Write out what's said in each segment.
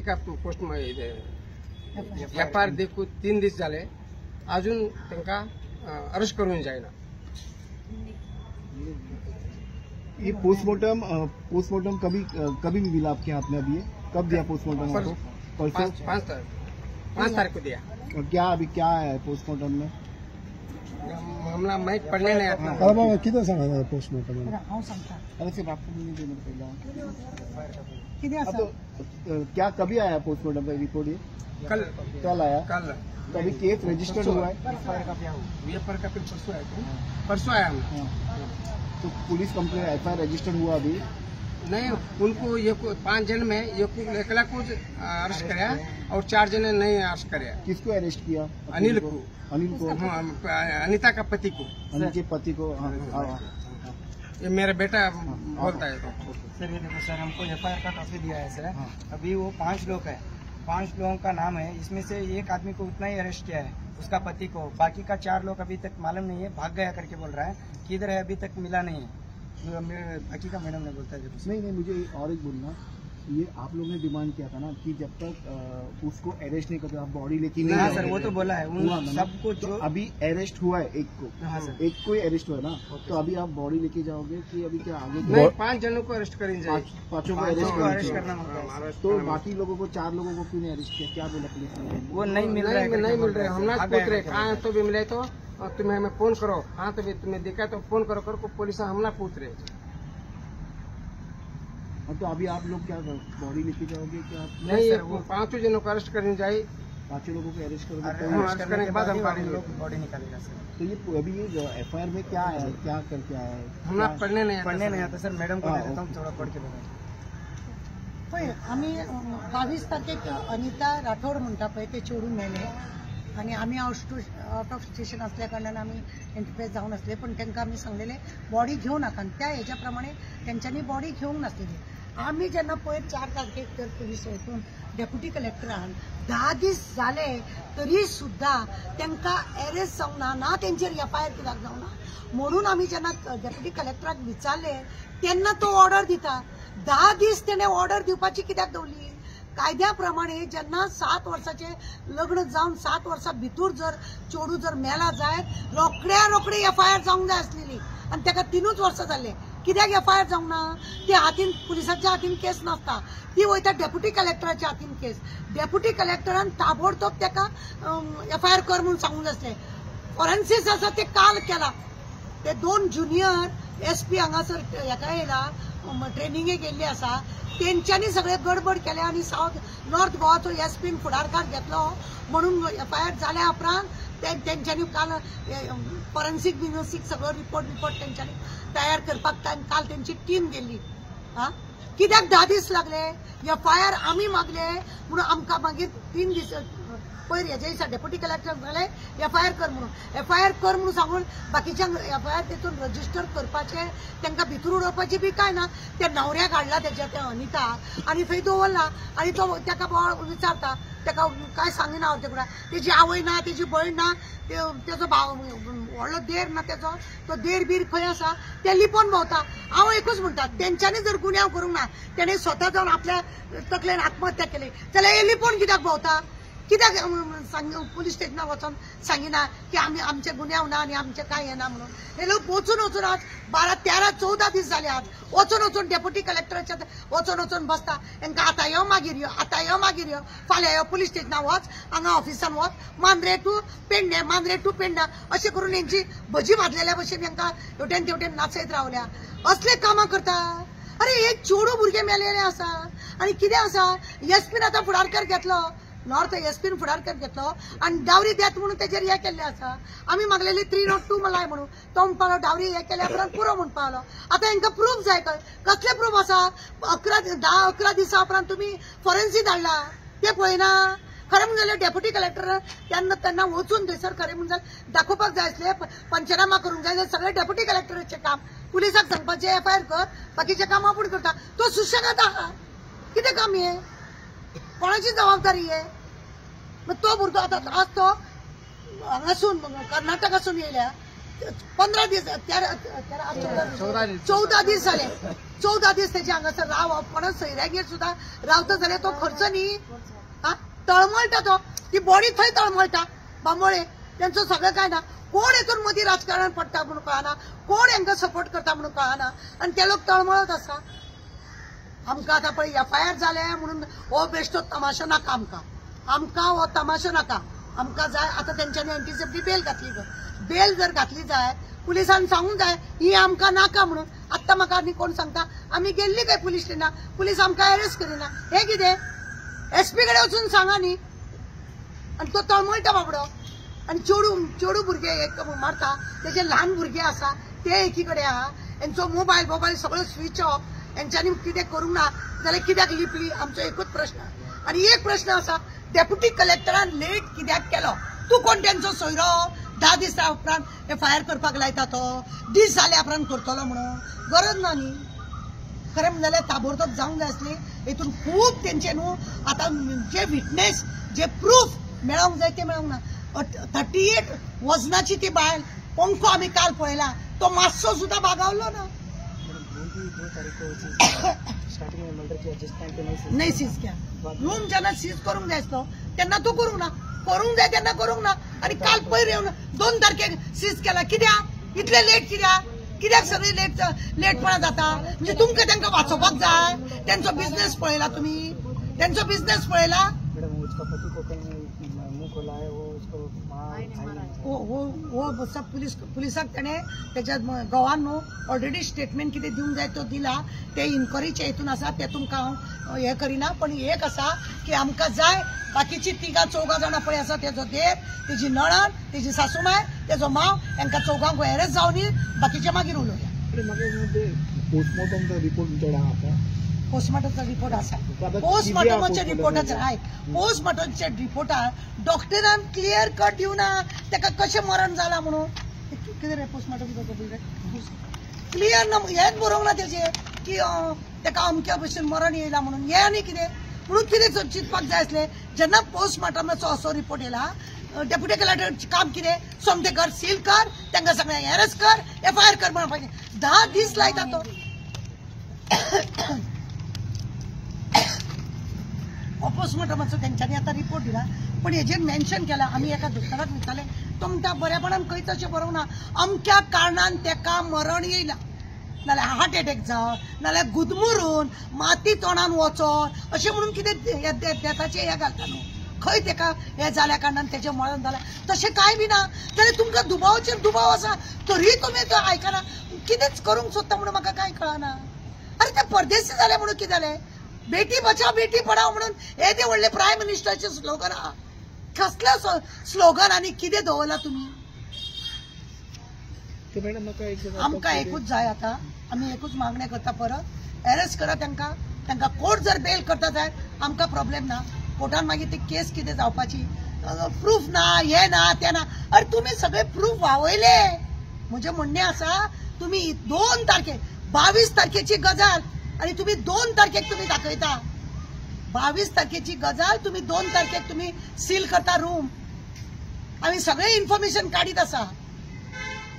का post FIR देखू 3 दिवस झाले, अजून त्यांना अरेस्ट करून जाईना. ये पोस्टमार्टम कभी भी मिला आपके हाथ में? अभी कब दिया पोस्टमार्टम आपको? परसों 5 तारीख को दिया. और क्या अभी क्या है पोस्टमार्टम में? मामला मैं पढ़ने नहीं आता. बाबा किती सांगा पोस्टमार्टम? अरे सिर्फ आपको नहीं देना पड़ेगा. क्या कभी आया पोस्टमार्टम का रिपोर्ट? ये कल आया. कल तो अभी केस रजिस्टर्ड हुआ है. FIR का परसों आया. तो पुलिस कंप्लेंट FIR रजिस्टर्ड हुआ अभी नहीं. उनको ये 5 जन में एकला को अरेस्ट कराया और 4 जन ने नहीं अरेस्ट कराया. किसको अरेस्ट किया? अनिल को. अनिता का पति को. अनिल के पति को. ये मेरा बेटा बोलता है. सर ये देखो सर, हमको FIR का कॉपी दिया है सर. अभी वो 5 लोग है, 5 लोगों का नाम है. इसमें से एक आदमी को उतना ही अरेस्ट किया है, उसका पति को. बाकी का 4 लोग अभी तक मालूम नहीं है, भाग गया करके बोल रहा है. किधर है अभी तक मिला नहीं है. बाकी का मैडम ने बोलता है. नहीं मुझे और एक बोलना, ये आप लोगों ने डिमांड किया था ना कि जब तक उसको अरेस्ट नहीं करते आप बॉडी लेके नहीं. हाँ सर, वो तो बोला है उन सबको. जो अभी अरेस्ट हुआ है एक को. हाँ सर, एक को ही अरेस्ट हुआ है ना. तो अभी आप बॉडी लेके जाओगे कि अभी क्या आगे? नहीं, 5 जनों को अरेस्ट करेंगे. 5 को अरेस्ट करना होगा. तो बाकी लोगों को 4 लोगों को क्यों नहीं अरेस्ट किया? क्या बोला पुलिस ने? वो नहीं मिल रहा है. नहीं मिल रहे. हम ना पूछ रहे कहाँ तो भी मिले तो तुम्हें हमें फोन करो. हाँ तो भी तुम्हें देखा तो फोन करो करो. पुलिस हम ना पूछ रहे. तो अभी आप लोग क्या बॉडी लेके जाओगे क्या? नहीं, 5 जनों को अरेस्ट करने जाए. 5 लोगों को अरेस्ट करोगे? अरेस्ट करने के बाद हम बॉडी निकालेगा सर. तो ये अभी ये FIR में क्या है, क्या करके आया है? हम ना पढ़ने नहीं आता सर. मैडम को देता हूँ, थोड़ा पढ़ के बघा. पळय आम्ही 22 तारखेक अनिता राठोड म्हणटा पळय ते चोरून नेले आणि आम्ही आउट ऑफ स्टेशन असल्या कारणान आम्ही एंटरप्राइज जाऊन असले. पण त्यांना आम्ही सांगलेले बॉडी घेऊ नका. त्या ह्याच्याप्रमाणे त्यांच्यानी बॉडी घेऊन नसलेली. आम्ही ज्यांना पळय 4 तारखेक तर पोलीस वरतून डेप्युटी कलेक्टरान 10 दीस झाले तरी सुद्धा त्यांना अरेस्ट जावना ना, त्यांचेर FIR कित्याक जावना म्हणून आम्ही ज्यांना डेप्युटी कलेक्टराक विचारले त्यांना तो ऑर्डर दिता. 10 दीस त्याने ऑर्डर दिवपाची कित्याक दवरली? कायद्याप्रमाणे ज्यांना 7 वर्षाचे लग्न जाऊन 7 वर्षा भितर जर चोडू जर मेला जाय रोखडे FIR जावंक जाय आसलेली आणि त्याका 3 वर्ष जाले. कित्याक FIR जावना? ते हातीन पुलिसाच्या हातीन केस नसता, ती वयता डेप्युटी कलेक्टराच्या हातीन केस. डेप्युटी कलेक्टरान ताबडतोब त्याका FIR कर म्हणून सांगून असले. फॉरेन्सिक्स असा ते काल केला. ते 2 ज्युनियर SP हांगासर हेका येयला ट्रेनिंगेक गेल्ली आसा. त्यांच्यानी सगळे गडबड केले आणि नॉर्थ गोवाचो SPन फुडारकार घेतलो म्हणून FIR जाल्या उपरांत त्यांच्यानी काल फॉरेन्सिक बिनोसिक सगळो रिपोर्ट त्यांच्यानी तयार करपाक काल त्यांची टीम गेली. कित्याक 10 दीस लागले? FIR आम्ही मागले म्हणून आमकां मागीर 3 दीस पयर हेजे दिसा डेप्युटी कलेक्टर म्हणाले FIR कर म्हणून. FIR कर म्हणून सांगून बाकीच्या FIR तेतून रजिस्टर करपाचे त्यांना भितर उडोवपाची बी काय ना. त्या न्हवऱ्याक हाडला त्याच्या त्या अनिता आणि थंय दवरला आणि तो त्याका विचारता. त्याका काय सांगिना हांव तेका. तेजी आवय ना, तेजी भयण ना, तेजो भाव व्हडलो देर ना, तेजो तो देर बीर खंय आसा ते लिपोवन भोंवता. हांव एकूच म्हणटा, तेंच्यांनी जर गुन्यांव करूंक ना, तेणे स्वता जावन आपल्या तकलेन आत्महत्या केली जाल्यार हे लिपोवन कित्याक भोंवता? कित्याक पुलीस स्टेशनार वचून सांगिना की आम्ही आमचे गुन्यांव ना आणि आमचे काय येना म्हणून? हे लोक वचून आज 12, 13, 14 दीस जाले. आज वचून डेप्युटी कलेक्टराच्या वचून बसता. तांकां आतां यो मागीर यो, आतां यो मागीर यो, फाल्यां यो पुलीस स्टेशनार वच, हांगा ऑफिसान वच, मांद्रे टू पेडण्या अशें करून हेंची भजी भाजलेल्या भशेन तांकां हेवटेन तेवटेन नाचयत रावल्या. असले कामां करता. अरे एक चोडू भुरगे मेलेले आसा आणि कितें आसा? SPन आतां फुडारकार घेतलो. नॉर्थ SPन फुडारकार घेतलो आणि डावरी देत म्हणून तेजेर हे केल्ले आसा. आम्ही मागलेली 302 मलाय म्हणून तो म्हणपालो डावरी हे केल्या उपरांत पुरो म्हणपालो. आता हांकां प्रूफ जाय. कसले प्रूफ आसा? 10-11 दिसा उपरांत तुम्ही फॉरेन्सिक धाडला ते पळयना. खरें म्हणून जाल्यार डेप्युटी कलेक्टर त्यांना वचून थंयसर खरें म्हणून जाल्यार दाखोवपाक जाय आसले, पंचनामा करूंक जाय. सगळे डेप्युटी कलेक्टराचें काम. पुलिसाक सांगपाचें FIR कर, बाकीचे काम आपूण करता. तो सुशेगाद आहा. कितें काम हे? कोणाची जबाबदारी आहे? मग तो भुरगो आता आज तो हांगासून कर्नाटकासून येयल्या 15 दीस 14 दीस झाले. 14 दीस त्याच्या हांगासर राव पण सैऱ्यागेर सुद्धा रावता जाल्यार तो खर्च न्ही. तळमळटा तो, ती बॉडी थंय तळमळटा. बांबोळे त्यांचं सगळं काय ना, कोण हेतून मदीं राजकारण पडटा म्हणून कळना, कोण हांकां सपोर्ट करता म्हणून कळना, आणि ते लोक तळमळत आसा. आमकां आतां पळय FIR जाले म्हणून हो बेश्टो तमाशो नाका. आमकां हो तमाशो नाका. आमकां जाय आतां तेंच्यांनी एंटीसेफ्टी बेल घातली. बेल जर घातली जाय, पुलिसान सांगूंक जाय ही आमकां नाका म्हणून. आत्तां म्हाका आनी कोण सांगता आमी गेल्ली काय पुलीस स्टेशनार, पुलीस आमकां अरेस्ट करिना. हे कितें? SP कडेन वचून सांगा न्ही. आणि तो तळमळटा बाबडो. आणि चेडू भुरगे एक मारता, तेजे ल्हान भुरगे आसा ते एकीकडे आहा. यांचो मोबायल सगळो स्विच ऑफ. यांच्यांनी कितें करूंक ना जाल्यार कित्याक लिपली? आमचो एकूच प्रश्न. आणि एक प्रश्न आसा, डेप्युटी कलेक्टरान लेट कित्याक केलो? तू कोण त्यांचो सोयरो? 10 दीस उपरांत FIR करपाक लायता तो, दीस जाल्या उपरांत करतलो म्हणून गरज ना न्ही. खरें म्हणल्यार ताबडतोब जावंक जाय आसली. हेतून खूब तेंचे न्हू आतां जे विटनेस, जे प्रूफ मेळोंक जाय ते मेळोंक ना. 38 वजनाची ती बायल पंखो आमी काल पळयला, तो मातसो सुद्धा बागावलो ना. नाही सीज क्या रूम जेन्ना सीज करूंक जाय आसलो तेन्ना तूं करूंक ना. करूंक जाय तेन्ना करूंक ना. आणि काल पयर येवन 2 तारखेक सीज केला. कित्याक इतले लेट? कित्याक सगळी लेटपणा जाता? म्हणजे तुमकां तांकां वाचोवपाक जाय. त्यांचो बिझनेस पळयला तुमी? त्यांचो बिझनेस पळयला? पुलिसाक तेणे त्याच्या गोवान न्हू ऑलरेडी स्टेटमेंट कितें दिवंक जाय तो दिला. ते इन्क्वायरीचे हेतून आसा, ते तुमकां हांव हे करिना. पण एक आसा की आमकां जाय बाकीची 3-4 जाणां पळय आसा, तेजो देर, तेजी नणन, तेजी सासूमाय, तेजो माव, हांकां 4गांक अरेस्ट जावनी. बाकीचे मागीर उलोवया. पोस्टमॉर्टमचा रिपोर्ट तुमच्याकडे आहा? पोस्टमॉर्टमचा रिपोर्ट आसा. पोस्टमॉर्टमाच्या रिपोर्टाचेर पोस्टमॉर्टमच्या रिपोर्टार डॉक्टरान क्लियर कट दिवना ताका कशें मरण जाला म्हणून. कितें रे पोस्टमॉर्टम क्लियर ना, हेच बरोवंक ना तेजेर की ताका अमक्या भशेन मरण येयला म्हणून. हे आनी कितें म्हणून कितें चिंतपाक जाय आसलें. जेन्ना पोस्टमॉर्टमाचो असो रिपोर्ट येयला, डेप्युटी कलेक्टराचें काम कितें? सोमतें घर सील कर, तांकां सगळ्यांक अरेस्ट कर, FIR कर म्हणून पाहिजे. 10 दीस लायता तो. पोस्टमॉर्टमाचो तेंच्यांनी आतां रिपोर्ट दिला, पण हेजेर मेन्शन केला. आमी एका दोतोराक विचारलें, तो म्हणटा बरेपणान खंयच अशें बरोवंक ना, अमक्या कारणान ताका मरण येयला. नाल्यार हार्ट एटॅक जावन, नाल्यार गुदमुरून माती तोंडान वचोन अशें म्हणून कितें देताचें हें घालता न्हू. खंय ताका हें जाल्या कारणान तेजें मरण जालें तशें कांय बी ना. जाल्यार तुमकां दुबावाचेर दुबाव आसा, तरी तुमी तो आयकना. कितेंच करूंक सोदता म्हणून म्हाका कांय कळना. अरे ते परदेशी जाले म्हणून कितें जालें? बेटी बचाव बेटी पढाव म्हणून हे ते व्हडले प्रायम मिनिस्टराचे स्लोगन आहा. कसलें स्लोगन आनी कितें दवरला तुमी? आमकां एकूच जाय. आतां आमी एकूच मागणी करता, परत अरेस्ट करा तांकां. कोर्ट जर बेल करता जाय आमकां प्रॉब्लेम ना. कोर्टान मागीर ती केस कितें जावपाची, प्रूफ ना, हे ना, ते ना. अरे तुमी सगळे प्रूफ वावयले. म्हजें म्हणणें आसा, तुमी 2 तारखेक 22 तारखेची गजाल आणि तुम्ही 2 तारखेक तुम्ही दाखयता. 22 तारखेची गजाल तुम्ही 2 तारखेक तुम्ही सील करता रूम. आम्ही सगळे इन्फॉर्मेशन काढीत आसा.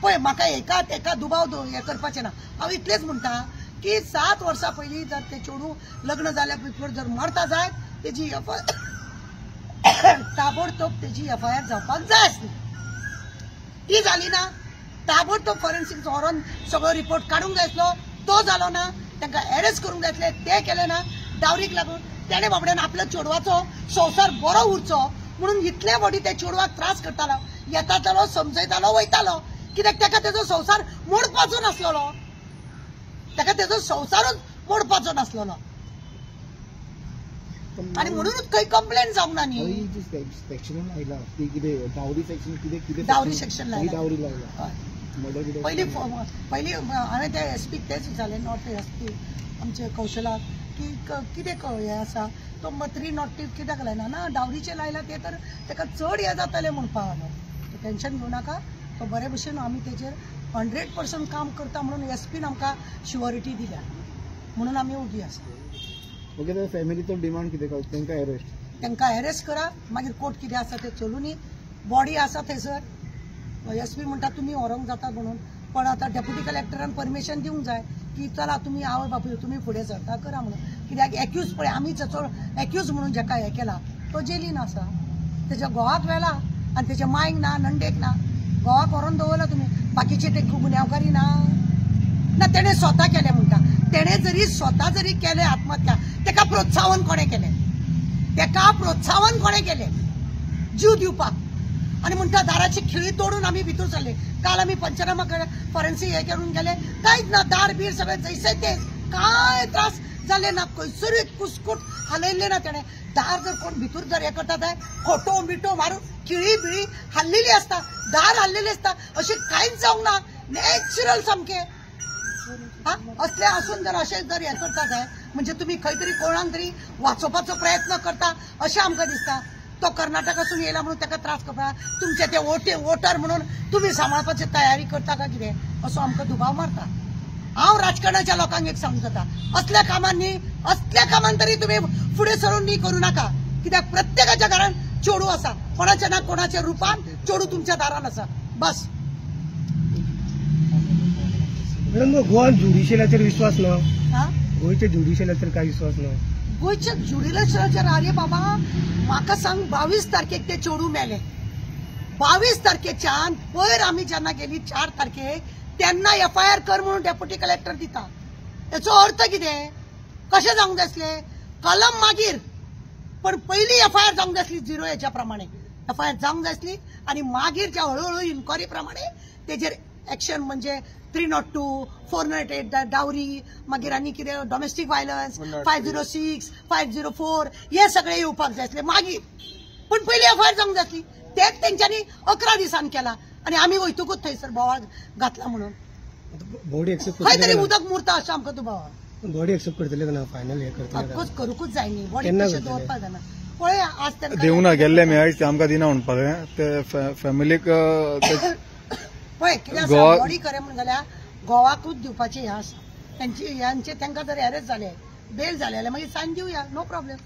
पळय म्हाका एका दुबाव हे करपाचें ना. हांव इतलेंच म्हणटा की 7 वर्सां पयलीं जर ते चेडू लग्न जाल्या उपरांत जर मरता जायत तेजी ताबडतोब तेजी FIR जावपाक जाय आसली. ती जाली ना. ताबडतोब फॉरेन्सिक व्हरोन सगळो रिपोर्ट काडूंक जाय आसलो. तो जालो ना. तांकां अरेस्ट करूंक जाय आसलें, ते केलें ना. डावरीक लागून तेणे बाबड्यान आपल्या चेडवाचो संवसार बरो उरचो म्हणून इतले व्हडी त्या चेडवाक त्रास करतालो. येतालो, समजयतालो, वयतालो. कित्याक ताका तेजो संवसार मोडपाचो नासलोलो. ताका तेजो संवसारूच मोडपाचो नासलोलो. आणि म्हणूनच खंय कंप्लेंट जावंक ना न्ही. डावरी सेक्शन लायला. पयलीं हांवें ते SP तेच विचारलें, नॉर्थ SP आमचे कौशलाक, की कितें हें आसा तो 302 कित्याक लायना. ना डावरीचे लायला ते तर ताका चड हें जातलें म्हणून पावलो. टेन्शन घेवं नाका. तो बरे भशेन आमी तेजेर 100% काम करता म्हणून SPन आमकां शुअरिटी दिल्या म्हणून आमी उगी आसा. ओके, तर फॅमिलीचो डिमांड कितें करता? तांकां अरेस्ट करा. मागीर कोर्ट कितें आसा तें चलूनी. बॉडी आसा थंयसर, SP म्हणटा तुम्ही व्हरोंक जाता म्हणून, पण आता डेप्युटी कलेक्टरान परमिशन दिवंक जाय की चला तुम्ही आवय बापूय तुम्ही फुडें सरता करा म्हणून. कित्याक एक्यूज पळय आमी जाचो एक्यूज म्हणून जाका हे केला तो जेलीन आसा, तेच्या घोवाक व्हेला आनी तेच्या मायक ना नंडेक ना, घोवाक व्हरोन दवरला तुम्ही, बाकीचे ते गुन्यांवकारी ना तेणे स्वता केले म्हणटा. तेणे जरी स्वता जरी केले आत्महत्या तेका प्रोत्साहन कोणे केले, तेका प्रोत्साहन कोणे केले जीव दिवपाक. आणि म्हणटा दाराची खिळी तोडून आम्ही भितर सरले. काल आम्ही पंचनामा फॉरेन्सिक हे करून गेले, काहीच ना, दार बीर सगळे जैसे ते, काय त्रास झाले ना, खंयसरूय कुसकूट हलयले ना तेणे. दार जर कोण भितर जर हे करता जाय खोटो मिठो मारून खिळी बिळी हल्लेली असता, दार हल्लेले असता, असे काहीच जावंक ना, नॅचरल सामके. असले असून जर असे जर हे करता जाय म्हणजे तुम्ही खंय तरी कोणाक तरी वाचोवपाचो प्रयत्न करता अशें आमकां दिसता. तो कर्नाटकासून येयला म्हणून ताका त्रास करता, तुमचे ते वोटर म्हणून तुम्ही सांबाळपाची तयारी करता काय कितें असो आमकां दुबाव मारता. हांव राजकारणाच्या लोकांक एक सांगता, असल्या कामान तरी तुम्ही फुडें सरून न्ही करू नाका. कित्याक प्रत्येकाच्या घरान चेडू आसा, कोणाच्या ना कोणाच्या रुपान चेडू तुमच्या दारान आसा. बस गोवान ज्युडिशियलाचेर विश्वास ना, गोंयच्या ज्युडिशियलाचेर काय विश्वास ना. गोंयच्या ज्युडिशियलाचेर आरे बाबा म्हाका सांग, 22 तारखेक ते चेडू मेले. 22 तारखेच्यान पयर आमी जेन्ना गेली 4 तारखेक तेन्ना FIR कर म्हणून डेप्युटी कलेक्टर दिता. याचो अर्थ कितें, कशें जावंक जाय आसलें, कलम मागीर, पण पयली FIR जावंक जाय आसली 0 हेच्या प्रमाणे FIR जावंक जाय आसली आणि मागीरच्या हळूहळू इन्क्वायरी प्रमाणे तेजेर एक्शन म्हणजे 302, 408 डावरी, मागीर आनी कितें डोमेस्टीक व्हायलन्स 506, 504 हे सगळे येवपाक जाय आसले मागीर. पण पयली FIR जावंक जाय आसली, तेच तेंच्यांनी 11 दिसान केला आणि आमी वयतकूच थंयसर बोवाळ घातला म्हणून. बॉडी एक्सेप्ट खंय तरी उदक मुरता अशें आमकां दुबाव. बॉडी एक्सेप्ट करतले ना, फायनल हे करतले अफकोर्स करूकच जाय न्ही, बॉडी तशें दवरपाक जायना. पळय आज तेंकां देवना गेल्ले मेळट ते आमकां दिना म्हणपाक ते फॅमिलीक पळय कितें आसा, बॉडी करे म्हणून जाल्यार गोवाकूच दिवपाचें हें आसा. तांकां जर अरेस्ट जाले, बेल जाले जाल्यार मागीर सायन दिवया, नो प्रॉब्लेम.